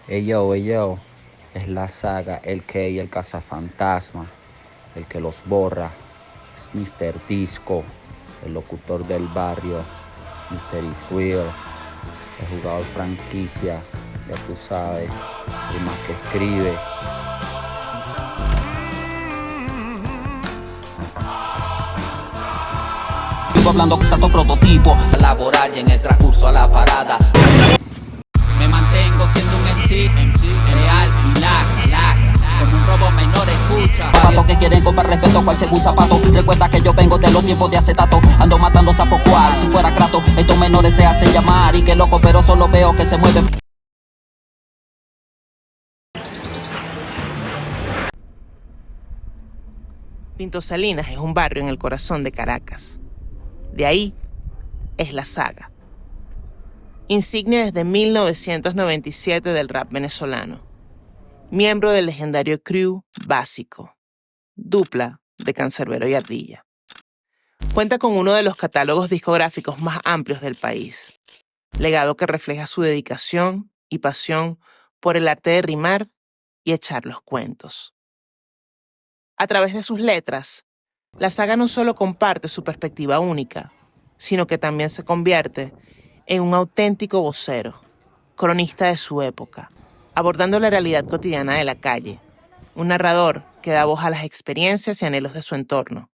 Ey yo, es la saga, el que y el cazafantasma, el que los borra, es Mr. Disco, el locutor del barrio, Mr. Israel, el jugador franquicia, ya tú sabes, el más que escribe. Vivo hablando exacto prototipo laboral y en el transcurso a la parada me mantengo siendo un MC real y lacra como un robo menor escucha patos que quieren comprar respeto cual según zapato. Recuerda que yo vengo de los tiempos de acetato, ando matando sapos cual si fuera Kratos. Estos menores se hacen llamar y que loco, pero solo veo que se mueven. Pinto Salinas es un barrio en el corazón de Caracas. De ahí es La Saga, insignia desde 1997 del rap venezolano, miembro del legendario crew Básico, dupla de Cancerbero y Ardilla. Cuenta con uno de los catálogos discográficos más amplios del país, legado que refleja su dedicación y pasión por el arte de rimar y echar los cuentos. A través de sus letras, La Saga no solo comparte su perspectiva única, sino que también se convierte en un auténtico vocero, cronista de su época, abordando la realidad cotidiana de la calle, un narrador que da voz a las experiencias y anhelos de su entorno.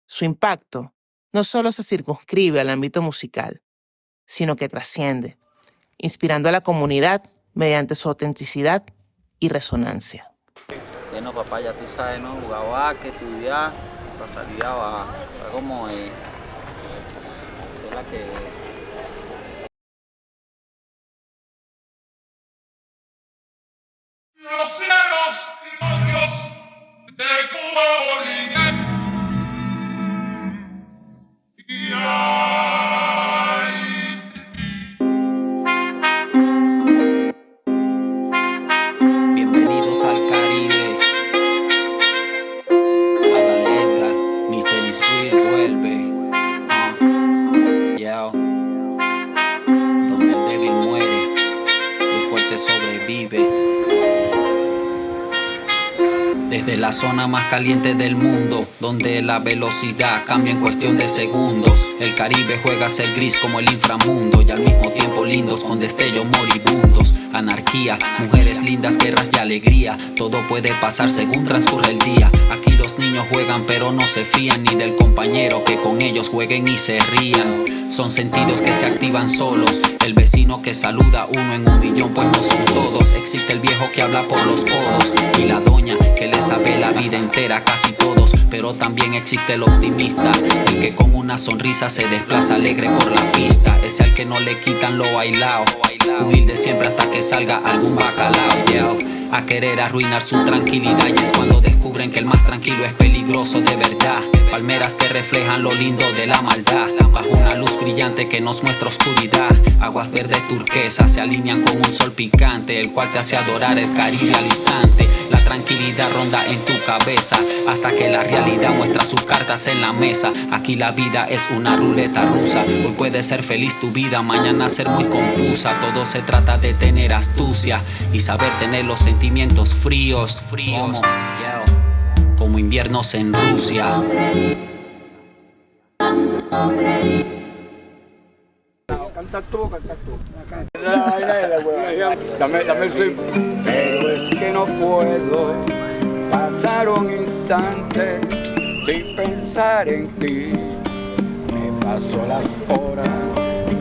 Su impacto no solo se circunscribe al ámbito musical, sino que trasciende, inspirando a la comunidad mediante su autenticidad y resonancia. Bueno, papá, ya tú sabes, ¿no? Jugaba que estudiar, para salir a como es la que... Los cielos y montes de Cuba Bolívar. Y Bienvenidos al Caribe. Háblale Edgar, Mr. Israel vuelve. Yo, donde el débil muere, el fuerte sobrevive. Desde la zona más caliente del mundo, donde la velocidad cambia en cuestión de segundos, el Caribe juega a ser gris como el inframundo y al mismo tiempo lindos con destellos moribundos. Anarquía, mujeres lindas, guerras y alegría, todo puede pasar según transcurre el día. Aquí los niños juegan pero no se fían ni del compañero que con ellos jueguen y se rían. Son sentidos que se activan solos, el vecino que saluda uno en un millón pues no son todos. Existe el viejo que habla por los codos y la doña que le sabe la vida entera, casi todos. Pero también existe el optimista, el que con una sonrisa se desplaza alegre por la pista. Ese al que no le quitan lo bailao, humilde siempre hasta que salga algún bacalao. Yo, a querer arruinar su tranquilidad, y es cuando descubren que el más tranquilo es peligroso de verdad. Palmeras que reflejan lo lindo de la maldad, bajo una luz brillante que nos muestra oscuridad. Aguas verdes turquesas se alinean con un sol picante, el cual te hace adorar el Caribe al instante. La tranquilidad ronda en tu cabeza hasta que la realidad muestra sus cartas en la mesa. Aquí la vida es una ruleta rusa, hoy puede ser feliz tu vida, mañana ser muy confusa. Todo se trata de tener astucia y saber tener los sentimientos fríos, como inviernos en Rusia. Canta tú. Dame el swing. Pero es que no puedo pasar un instante sin pensar en ti. Me paso las horas,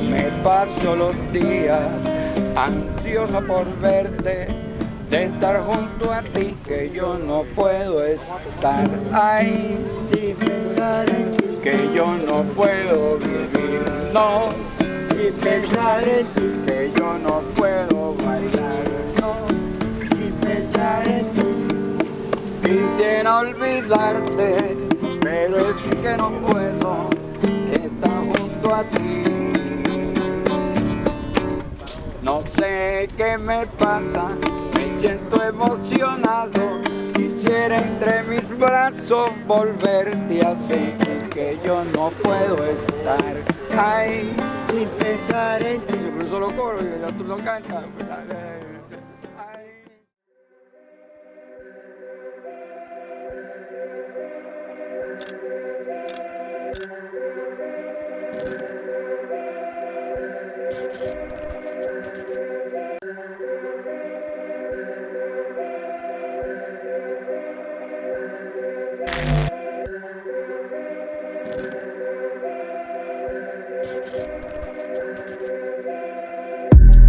me paso los días, ansiosa por verte, de estar junto a ti, que yo no puedo estar ahí sin pensar en ti, que yo no puedo vivir, no, sin pensar en ti, que yo no puedo bailar, no, sin pensar en ti. Quisiera olvidarte, pero es que no puedo estar junto a ti. No sé qué me pasa, me siento emocionado. Quisiera entre mis brazos volverte a sentir, que yo no puedo estar ahí sin pensar en ti. Por eso lo coro y el otro lo canta.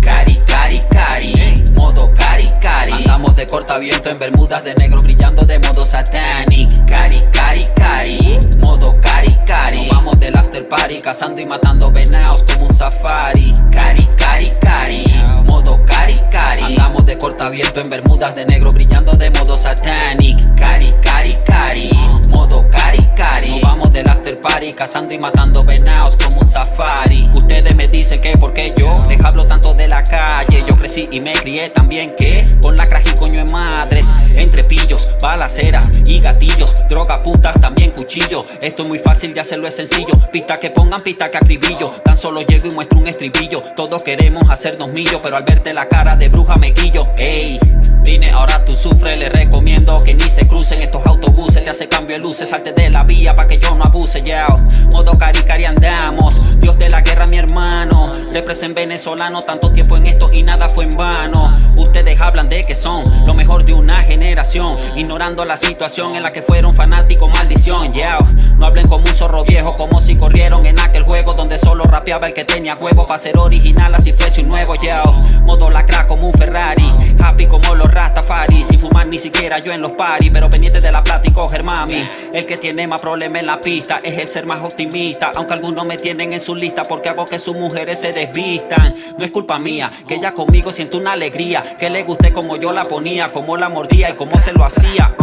Cari, cari, cari, modo cari, cari. Andamos de cortaviento en bermudas de negro brillando de modo satanic. Cari, cari, cari, modo cari, cari. Nos vamos del after party cazando y matando venados como un safari. Cari, cari, cari, modo cari, cari. Andamos de cortaviento en bermudas de negro brillando de modo satanic. Cari, cari, cari, modo cari, cari. Nos vamos del after party cazando y matando venados como un safari. Ustedes me dicen que porque yo les hablo tanto de la calle. Yo crecí y me crié también que con lacras y coño de madres, entre pillos, balaceras y gatillos, droga, puntas, también cuchillos. Esto es muy fácil de hacerlo, es sencillo. Pista que pongan, pista que acribillo. Tan solo llego y muestro un estribillo. Todos queremos hacernos millo, pero al verte la cara de bruja me guillo. Ey, vine, ahora tú sufres. Les recomiendo que ni se crucen estos autobuses. Te hace cambio de luces, salte de la vía pa' que yo no abuse, ya. Modo cari cari andamos. Dios de la guerra, mi hermano. Represent venezolano, tanto tiempo en esto y nada fue en vano. Ustedes hablan de que son lo mejor de una generación, ignorando la situación en la que fueron fanáticos, maldición, yeah. No hablen como un zorro viejo, como si corrieron en aquel juego donde solo rapeaba el que tenía huevo para ser original, así fuese un nuevo, yeah. Modo lacra como un Ferrari, happy como los Rastafari, sin fumar ni siquiera yo en los parties, pero pendiente de la plata y coger mami. El que tiene más problemas en la pista es el ser más optimista, aunque algunos me tienen en su lista porque hago que sus mujeres se desvistan. No es culpa mía, que ella conmigo siente una alegría, que le guste como yo la ponía, como la mordía y como se lo hacía.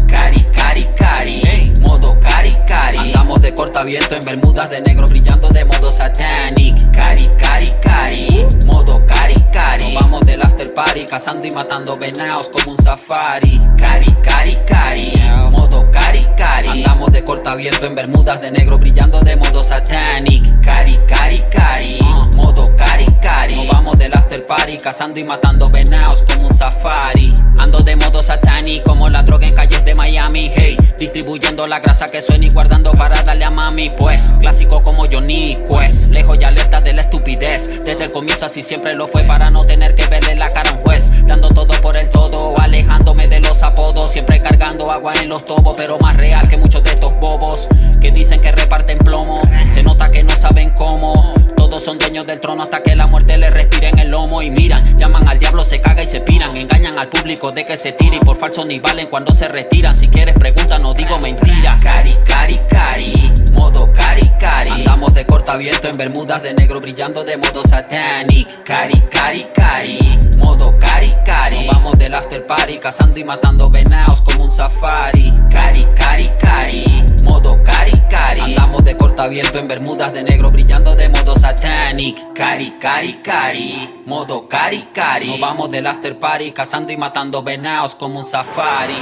Cari, cari, cari, modo cari, cari. Andamos de cortaviento en bermudas de negro brillando de modo satanic. Cari, cari, cari, modo cari, cari. Nos vamos del after party cazando y matando venados como un safari. Cari, cari, cari, modo cari, cari. Andamos de cortaviento en bermudas de negro brillando de modo satanic. Cari, cari, cari, modo cari, cari. Nos vamos del after party cazando y matando venados como un safari. Ando de modo satanic como la droga en calles de Miami, hey, distribuyendo la grasa que suena y guardando para darle a mami, pues, clásico como Johnny Quest, lejos y alerta de la estupidez, desde el comienzo así siempre lo fue para no tener que verle la cara a un juez, dando todo por el todo, alejándome de los apodos, siempre cargando agua en los tobos, pero más real que muchos de estos bobos, que dicen que reparten plomo, se nota que no saben cómo, todos son dueños del trono hasta que la muerte les respire en el lomo y miran, llaman al diablo, se caga y se piran, engañan al público de que se tira y por falso ni valen cuando se retiran, si quieres pregunta, no digo mentiras. Cari, cari, cari, modo cari, cari. Andamos de cortaviento en bermudas de negro brillando de modo satanic. Cari, cari, cari, modo cari, cari. Nos vamos del after party cazando y matando venados como un safari. Cari, cari, cari, modo cari, cari. Andamos de cortaviento en bermudas de negro brillando de modo satanic. Cari, cari, cari, modo cari, cari. Nos vamos del after party cazando y matando venados como un safari.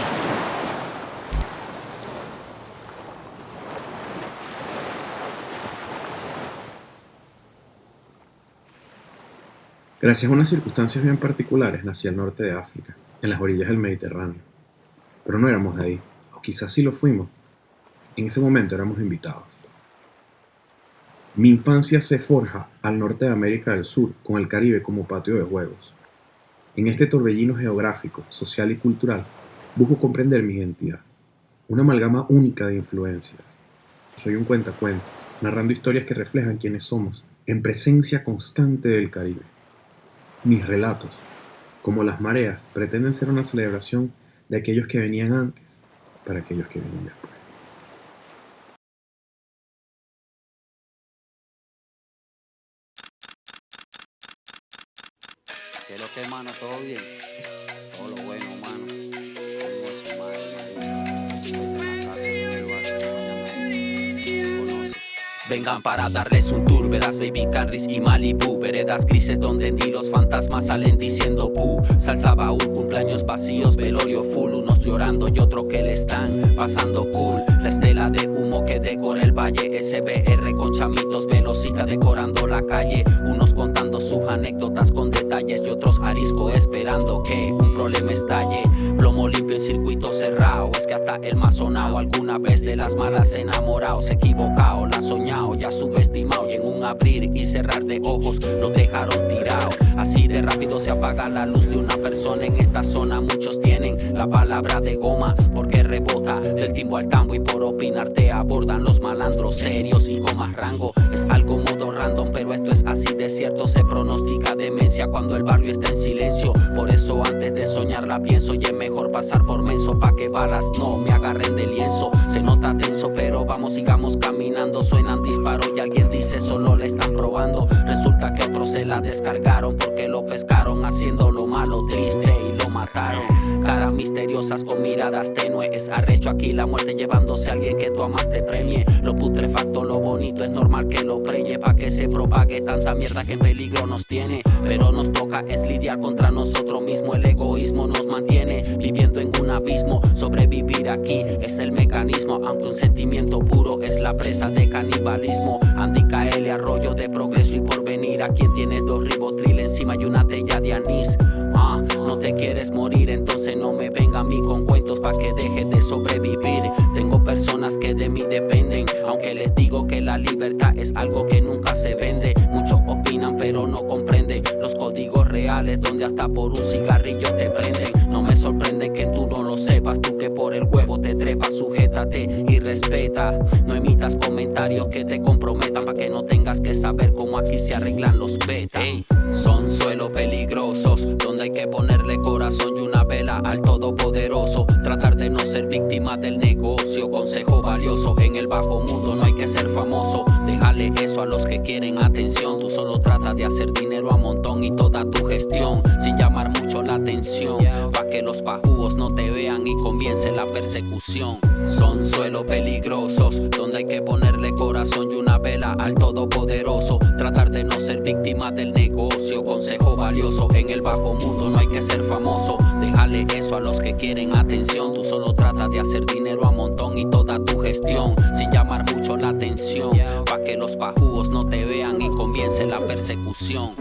Gracias a unas circunstancias bien particulares nací al norte de África, en las orillas del Mediterráneo. Pero no éramos de ahí, o quizás sí lo fuimos. En ese momento éramos invitados. Mi infancia se forja al norte de América del Sur, con el Caribe como patio de juegos. En este torbellino geográfico, social y cultural, busco comprender mi identidad, una amalgama única de influencias. Soy un cuentacuentos, narrando historias que reflejan quiénes somos, en presencia constante del Caribe. Mis relatos, como las mareas, pretenden ser una celebración de aquellos que venían antes para aquellos que vienen después. ¿Qué es lo que, hermano? ¿Todo bien? Todo lo bueno, mano. Tengo a su madre, marica. Estoy en la casa, en el barrio, mañana se conoce. Vengan para darles un tour, verás Baby Carris y Malibu, veredas grises donde ni los fantasmas salen diciendo bu. Salsa baúl, cumpleaños vacíos, velorio full, unos llorando y otros que le están pasando cool. La estela de humo que decora el valle, SBR con chamitos, velocita decorando la calle, unos contando contando sus anécdotas con detalles y otros arisco esperando que un problema estalle. Plomo limpio en circuito cerrado, es que hasta el más sonado alguna vez de las malas enamorado, se equivocado, la soñado, ya subestimado, y en un abrir y cerrar de ojos lo dejaron tirado. Así de rápido se apaga la luz de una persona en esta zona. Muchos tienen la palabra de goma porque rebota del timbo al tambo, y por opinar te abordan los malandros serios y con más rango. Es algo modo random, pero esto es así de cierto. Se pronostica demencia cuando el barrio está en silencio. Por eso antes de soñar la pienso, y es mejor pasar por menso pa' que balas no me agarren de lienzo. Se nota tenso, pero vamos, sigamos caminando. Suenan disparos y alguien dice solo le están probando. Resulta que otros se la descargaron porque lo pescaron haciendo lo malo, triste, y lo mataron. Caras misteriosas con miradas tenues, es arrecho aquí la muerte llevándose a alguien que tú amas te premie. Lo putrefacto, lo bonito es normal que lo preñe, pa' que se propague tanta mierda que en peligro nos tiene. Pero nos toca es lidiar contra nosotros mismos, el egoísmo nos mantiene viviendo en un abismo. Sobrevivir aquí es el mecanismo, aunque un sentimiento puro es la presa de canibalismo. Andy KL, arroyo de progreso y porvenir, a quien tiene 2 ribotril encima y una tella de anís. No te quieres morir, entonces no me venga a mí con cuentos pa' que dejes de sobrevivir. Tengo personas que de mí dependen, aunque les digo que la libertad es algo que nunca se vende. Muchos opinan pero no comprenden los códigos reales, donde hasta por un cigarrillo te prenden. No me sorprende que tú no lo sepas, tú que por el huevo te trepas. Sujétate y respeta, no emitas comentarios que te comprometan, pa' que no tengas que saber cómo aquí se arreglan los betas. Son suelos peligrosos, donde hay que ponerle corazón y una vela al todopoderoso. Tratar de no ser víctima del negocio, consejo valioso. En el bajo mundo no hay que ser famoso, déjale eso a los que quieren atención. Tú solo trata de hacer dinero a montón y toda tu gestión sin llamar mucho la atención, pa' que los pajúos no te vean y comience la persecución. Son suelos peligrosos, donde hay que ponerle corazón y una vela al todopoderoso. Tratar de no ser víctima del negocio, consejo valioso. En el bajo mundo no hay que ser famoso, déjale eso a los que quieren atención. Tú solo trata de hacer dinero a montón y toda tu gestión sin llamar mucho la atención, pa' que los pajúos no te vean y comience la persecución.